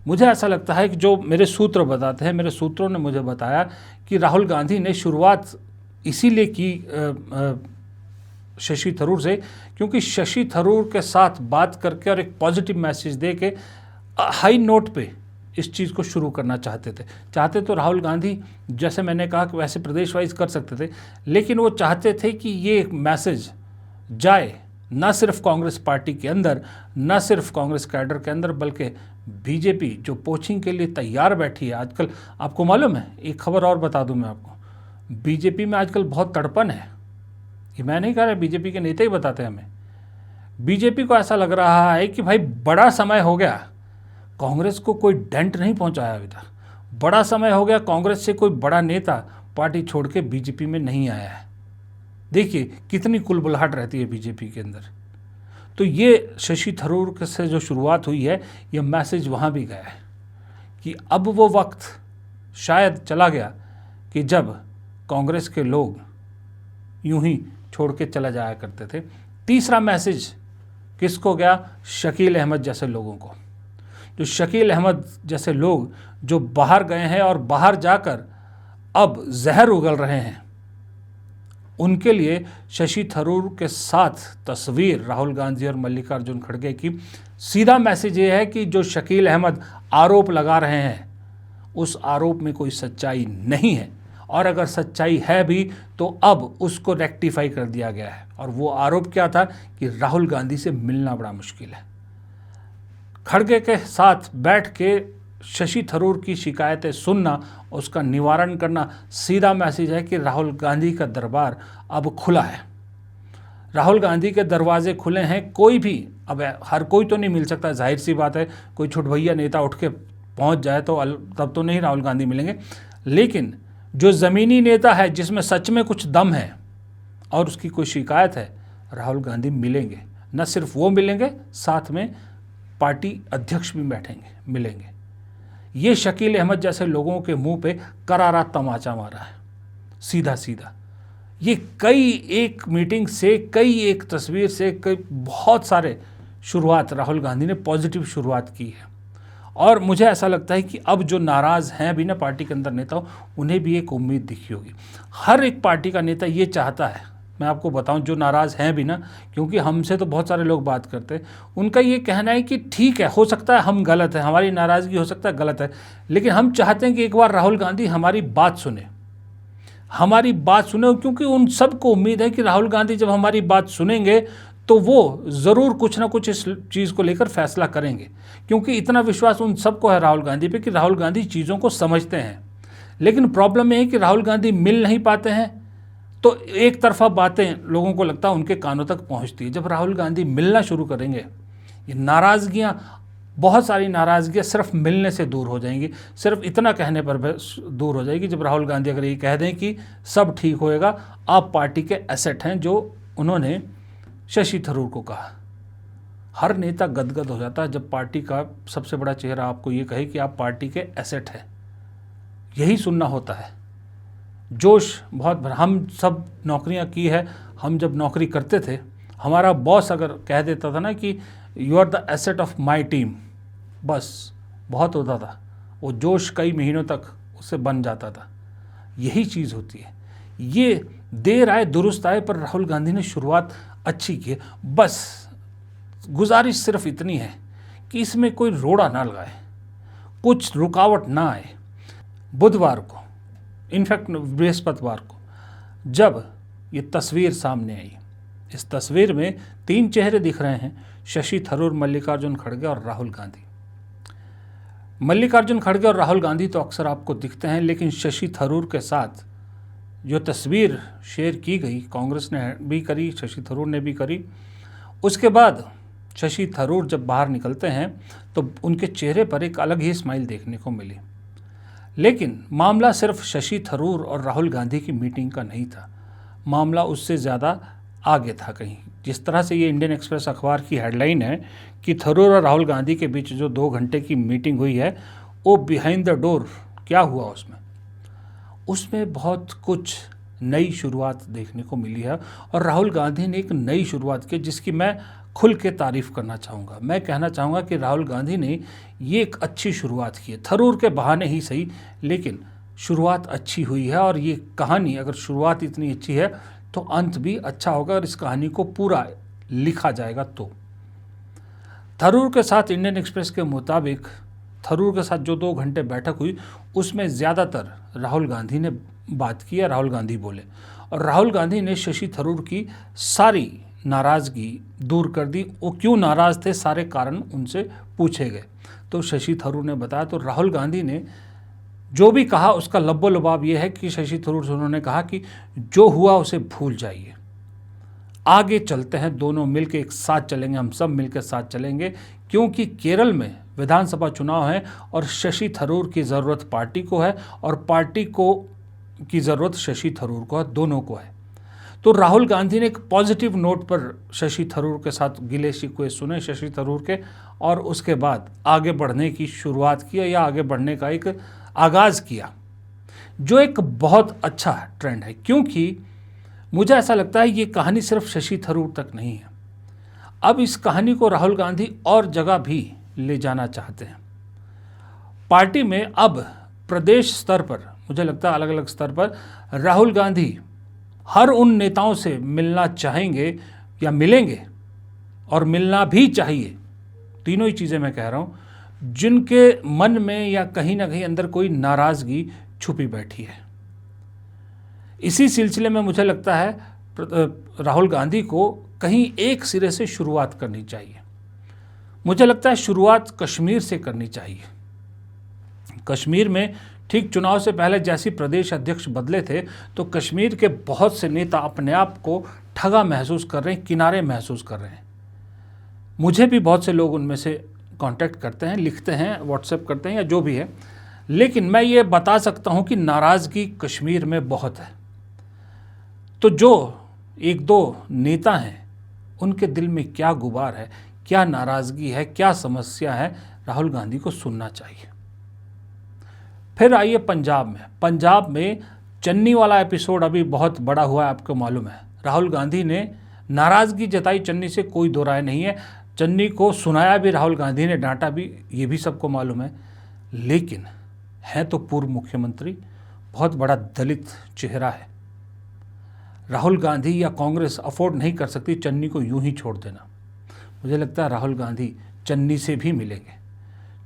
मुझे ऐसा लगता है कि जो मेरे सूत्र बताते हैं, मेरे सूत्रों ने मुझे बताया कि राहुल गांधी ने शुरुआत इसीलिए की शशि थरूर से, क्योंकि शशि थरूर के साथ बात करके और एक पॉजिटिव मैसेज दे के हाई नोट पे इस चीज़ को शुरू करना चाहते तो राहुल गांधी, जैसे मैंने कहा कि वैसे प्रदेश वाइज कर सकते थे, लेकिन वो चाहते थे कि ये एक मैसेज जाए न सिर्फ कांग्रेस पार्टी के अंदर, न सिर्फ कांग्रेस कैडर के अंदर, बल्कि बीजेपी जो पोचिंग के लिए तैयार बैठी है आजकल। आपको मालूम है, एक खबर और बता दूं मैं आपको, बीजेपी में आजकल बहुत तड़पन है। ये मैं नहीं कह रहा, बीजेपी के नेता ही बताते हैं हमें। बीजेपी को ऐसा लग रहा है कि भाई बड़ा समय हो गया, कांग्रेस को कोई डेंट नहीं पहुंचाया अभी तक, बड़ा समय हो गया, कांग्रेस से कोई बड़ा नेता पार्टी छोड़ के बीजेपी में नहीं आया है। देखिए कितनी कुलबुलाहट रहती है बीजेपी के अंदर। तो ये शशि थरूर से जो शुरुआत हुई है, ये मैसेज वहाँ भी गया है कि अब वो वक्त शायद चला गया कि जब कांग्रेस के लोग यूं ही छोड़ के चला जाया करते थे। तीसरा मैसेज किसको गया? शकील अहमद जैसे लोगों को। जो शकील अहमद जैसे लोग जो बाहर गए हैं और बाहर जाकर अब जहर उगल रहे हैं, उनके लिए शशि थरूर के साथ तस्वीर राहुल गांधी और मल्लिकार्जुन खड़गे की सीधा मैसेज ये है कि जो शकील अहमद आरोप लगा रहे हैं, उस आरोप में कोई सच्चाई नहीं है, और अगर सच्चाई है भी तो अब उसको रेक्टिफाई कर दिया गया है। और वो आरोप क्या था कि राहुल गांधी से मिलना बड़ा मुश्किल है। खड़गे के साथ बैठ के शशि थरूर की शिकायतें सुनना, उसका निवारण करना, सीधा मैसेज है कि राहुल गांधी का दरबार अब खुला है। राहुल गांधी के दरवाजे खुले हैं। कोई भी, अब हर कोई तो नहीं मिल सकता, जाहिर सी बात है, कोई छुटभैया नेता उठ के पहुंच जाए तो तब तो नहीं राहुल गांधी मिलेंगे, लेकिन जो ज़मीनी नेता है जिसमें सच में कुछ दम है और उसकी कोई शिकायत है, राहुल गांधी मिलेंगे। न सिर्फ वो मिलेंगे, साथ में पार्टी अध्यक्ष भी बैठेंगे, मिलेंगे। ये शकील अहमद जैसे लोगों के मुंह पे करारा तमाचा मारा है, सीधा सीधा। ये कई एक मीटिंग से, कई एक तस्वीर से, कई बहुत सारे शुरुआत राहुल गांधी ने पॉजिटिव शुरुआत की है। और मुझे ऐसा लगता है कि अब जो नाराज़ हैं भी ना पार्टी के अंदर नेता, उन्हें भी एक उम्मीद दिखी होगी। हर एक पार्टी का नेता ये चाहता है, मैं आपको बताऊं, जो नाराज़ हैं भी ना, क्योंकि हमसे तो बहुत सारे लोग बात करते हैं, उनका ये कहना है कि ठीक है, हो सकता है हम गलत हैं, हमारी नाराज़गी हो सकता है गलत है, लेकिन हम चाहते हैं कि एक बार राहुल गांधी हमारी बात सुने, हमारी बात सुने। क्योंकि उन सबको उम्मीद है कि राहुल गांधी जब हमारी बात सुनेंगे तो वो ज़रूर कुछ ना कुछ इस चीज़ को लेकर फैसला करेंगे, क्योंकि इतना विश्वास उन सबको है राहुल गांधी पे कि राहुल गांधी चीज़ों को समझते हैं। लेकिन प्रॉब्लम ये है कि राहुल गांधी मिल नहीं पाते हैं, तो एक तरफा बातें लोगों को लगता है उनके कानों तक पहुंचती है। जब राहुल गांधी मिलना शुरू करेंगे, ये नाराज़गियाँ, बहुत सारी नाराज़गियाँ सिर्फ मिलने से दूर हो जाएंगी, सिर्फ इतना कहने पर दूर हो जाएगी। जब राहुल गांधी अगर ये कह दें कि सब ठीक होएगा, आप पार्टी के एसेट हैं, जो उन्होंने शशि थरूर को कहा। हर नेता गदगद हो जाता है जब पार्टी का सबसे बड़ा चेहरा आपको ये कहे कि आप पार्टी के एसेट हैं। यही सुनना होता है। जोश बहुत भरा, हम सब नौकरियां की है, हम जब नौकरी करते थे, हमारा बॉस अगर कह देता था ना कि you are the asset of my team, बस बहुत होता था। वो जोश कई महीनों तक उससे बन जाता था। यही चीज़ होती है। ये देर आए दुरुस्त आए, पर राहुल गांधी ने शुरुआत अच्छी की है। बस गुजारिश सिर्फ इतनी है कि इसमें कोई रोड़ा ना लगाए, कुछ रुकावट ना आए। बुधवार को, इनफैक्ट बृहस्पतिवार को, जब ये तस्वीर सामने आई, इस तस्वीर में 3 चेहरे दिख रहे हैं, शशि थरूर, मल्लिकार्जुन खड़गे और राहुल गांधी। मल्लिकार्जुन खड़गे और राहुल गांधी तो अक्सर आपको दिखते हैं, लेकिन शशि थरूर के साथ जो तस्वीर शेयर की गई, कांग्रेस ने भी करी, शशि थरूर ने भी करी। उसके बाद शशि थरूर जब बाहर निकलते हैं तो उनके चेहरे पर एक अलग ही स्माइल देखने को मिली। लेकिन मामला सिर्फ शशि थरूर और राहुल गांधी की मीटिंग का नहीं था, मामला उससे ज़्यादा आगे था कहीं। जिस तरह से ये इंडियन एक्सप्रेस अखबार की हेडलाइन है कि थरूर और राहुल गांधी के बीच जो 2 घंटे की मीटिंग हुई है, वो बिहाइंड द डोर क्या हुआ उसमें बहुत कुछ नई शुरुआत देखने को मिली है। और राहुल गांधी ने एक नई शुरुआत की, जिसकी मैं खुल के तारीफ़ करना चाहूँगा। मैं कहना चाहूँगा कि राहुल गांधी ने ये एक अच्छी शुरुआत की है, थरूर के बहाने ही सही, लेकिन शुरुआत अच्छी हुई है। और ये कहानी, अगर शुरुआत इतनी अच्छी है तो अंत भी अच्छा होगा और इस कहानी को पूरा लिखा जाएगा। तो थरूर के साथ इंडियन एक्सप्रेस के मुताबिक थरूर के साथ जो 2 घंटे बैठक हुई उसमें ज़्यादातर राहुल गांधी ने बात की है, राहुल गांधी बोले, और राहुल गांधी ने शशि थरूर की सारी नाराज़गी दूर कर दी। वो क्यों नाराज़ थे, सारे कारण उनसे पूछे गए तो शशि थरूर ने बताया। तो राहुल गांधी ने जो भी कहा उसका लब्बो लबाब ये है कि शशि थरूर से उन्होंने कहा कि जो हुआ उसे भूल जाइए, आगे चलते हैं, दोनों मिलकर एक साथ चलेंगे, हम सब मिलकर साथ चलेंगे, क्योंकि केरल में विधानसभा चुनाव है और शशि थरूर की ज़रूरत पार्टी को है और पार्टी को की ज़रूरत शशि थरूर को है, दोनों को है। तो राहुल गांधी ने एक पॉजिटिव नोट पर शशि थरूर के साथ गिले शिकवे सुने शशि थरूर के, और उसके बाद आगे बढ़ने की शुरुआत किया या आगे बढ़ने का एक आगाज़ किया, जो एक बहुत अच्छा ट्रेंड है। क्योंकि मुझे ऐसा लगता है ये कहानी सिर्फ शशि थरूर तक नहीं है, अब इस कहानी को राहुल गांधी और जगह भी ले जाना चाहते हैं। पार्टी में अब प्रदेश स्तर पर, मुझे लगता है अलग अलग स्तर पर, राहुल गांधी हर उन नेताओं से मिलना चाहेंगे या मिलेंगे, और मिलना भी चाहिए, तीनों ही चीज़ें मैं कह रहा हूँ, जिनके मन में या कहीं ना कहीं अंदर कोई नाराज़गी छुपी बैठी है। इसी सिलसिले में मुझे लगता है राहुल गांधी को कहीं एक सिरे से शुरुआत करनी चाहिए। मुझे लगता है शुरुआत कश्मीर से करनी चाहिए। कश्मीर में ठीक चुनाव से पहले जैसी प्रदेश अध्यक्ष बदले थे तो कश्मीर के बहुत से नेता अपने आप को ठगा महसूस कर रहे हैं, किनारे महसूस कर रहे हैं। मुझे भी बहुत से लोग उनमें से कांटेक्ट करते हैं, लिखते हैं, व्हाट्सएप करते हैं या जो भी है, लेकिन मैं ये बता सकता हूँ कि नाराज़गी कश्मीर में बहुत है। तो जो 1-2 नेता हैं उनके दिल में क्या गुबार है, क्या नाराज़गी है, क्या समस्या है, राहुल गांधी को सुनना चाहिए। फिर आइए पंजाब में चन्नी वाला एपिसोड अभी बहुत बड़ा हुआ है, आपको मालूम है। राहुल गांधी ने नाराज़गी जताई चन्नी से, कोई दो राय नहीं है। चन्नी को सुनाया भी राहुल गांधी ने, डांटा भी, ये भी सबको मालूम है। लेकिन है तो पूर्व मुख्यमंत्री, बहुत बड़ा दलित चेहरा है। राहुल गांधी या कांग्रेस अफोर्ड नहीं कर सकती चन्नी को यूं ही छोड़ देना। मुझे लगता है राहुल गांधी चन्नी से भी मिलेंगे,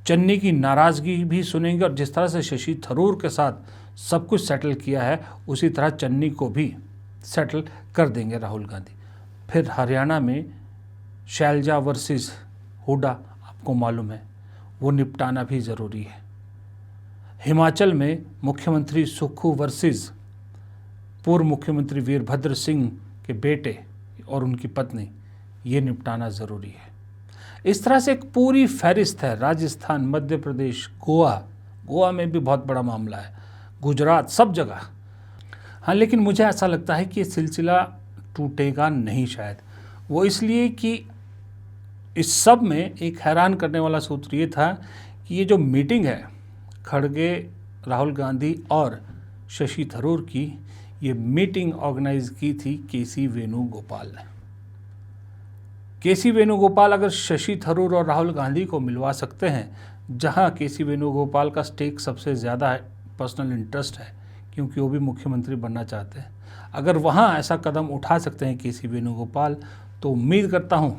चन्नी की नाराज़गी भी सुनेंगे, और जिस तरह से शशि थरूर के साथ सब कुछ सेटल किया है उसी तरह चन्नी को भी सेटल कर देंगे राहुल गांधी। फिर हरियाणा में शैलजा वर्सेस हुड्डा, आपको मालूम है, वो निपटाना भी ज़रूरी है। हिमाचल में मुख्यमंत्री सुक्खू वर्सेस पूर्व मुख्यमंत्री वीरभद्र सिंह के बेटे और उनकी पत्नी, ये निपटाना ज़रूरी है। इस तरह से एक पूरी फहरिस्त है। राजस्थान, मध्य प्रदेश, गोवा में भी बहुत बड़ा मामला है, गुजरात, सब जगह। हाँ, लेकिन मुझे ऐसा लगता है कि ये सिलसिला टूटेगा नहीं शायद। वो इसलिए कि इस सब में एक हैरान करने वाला सूत्र ये था कि ये जो मीटिंग है खड़गे, राहुल गांधी और शशि थरूर की, ये मीटिंग ऑर्गेनाइज की थी केसी वेणुगोपाल ने। केसी वेणुगोपाल अगर शशि थरूर और राहुल गांधी को मिलवा सकते हैं, जहां केसी वेणुगोपाल का स्टेक सबसे ज़्यादा है, पर्सनल इंटरेस्ट है, क्योंकि वो भी मुख्यमंत्री बनना चाहते हैं, अगर वहां ऐसा कदम उठा सकते हैं केसी वेणुगोपाल, तो उम्मीद करता हूं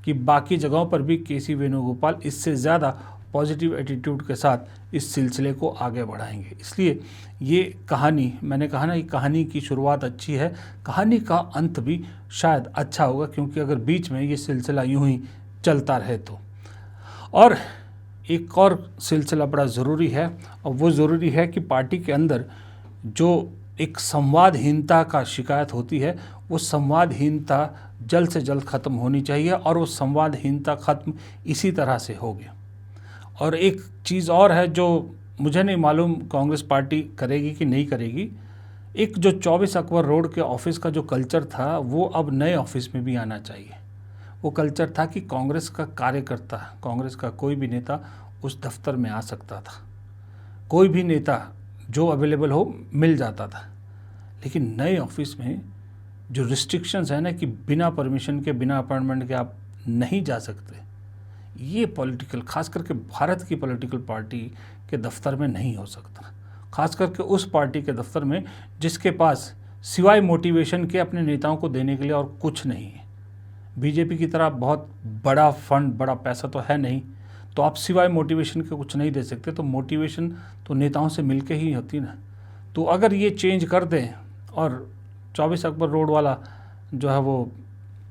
कि बाकी जगहों पर भी केसी वेणुगोपाल इससे ज़्यादा पॉजिटिव एटीट्यूड के साथ इस सिलसिले को आगे बढ़ाएंगे। इसलिए ये कहानी, मैंने कहा ना, ये कहानी की शुरुआत अच्छी है, कहानी का अंत भी शायद अच्छा होगा, क्योंकि अगर बीच में ये सिलसिला यूं ही चलता रहे तो। और एक और सिलसिला बड़ा ज़रूरी है, और वो ज़रूरी है कि पार्टी के अंदर जो एक संवादहीनता का शिकायत होती है, वो संवादहीनता जल्द से जल्द ख़त्म होनी चाहिए, और वो संवादहीनता ख़त्म इसी तरह से होगी। और एक चीज़ और है जो मुझे नहीं मालूम कांग्रेस पार्टी करेगी कि नहीं करेगी, एक जो 24 अकबर रोड के ऑफिस का जो कल्चर था वो अब नए ऑफिस में भी आना चाहिए। वो कल्चर था कि कांग्रेस का कार्यकर्ता, कांग्रेस का कोई भी नेता उस दफ्तर में आ सकता था, कोई भी नेता जो अवेलेबल हो मिल जाता था। लेकिन नए ऑफिस में जो रिस्ट्रिक्शंस है ना, कि बिना परमिशन के, बिना अपॉइंटमेंट के आप नहीं जा सकते, ये पॉलिटिकल, खास करके भारत की पॉलिटिकल पार्टी के दफ्तर में नहीं हो सकता। खास करके उस पार्टी के दफ्तर में जिसके पास सिवाय मोटिवेशन के अपने नेताओं को देने के लिए और कुछ नहीं है। बीजेपी की तरह बहुत बड़ा फंड, बड़ा पैसा तो है नहीं, तो आप सिवाय मोटिवेशन के कुछ नहीं दे सकते। तो मोटिवेशन तो नेताओं से मिलके ही होती ना। तो अगर ये चेंज कर दें और 24 अकबर रोड वाला जो है वो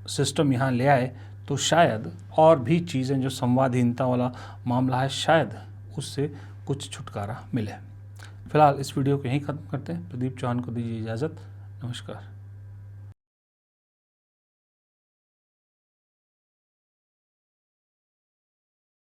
सिस्टम यहाँ ले आए, तो शायद और भी चीज़ें, जो संवादहीनता वाला मामला है, शायद उससे कुछ छुटकारा मिले। फिलहाल इस वीडियो को यहीं ख़त्म करते हैं। प्रदीप चौहान को दीजिए इजाज़त। नमस्कार।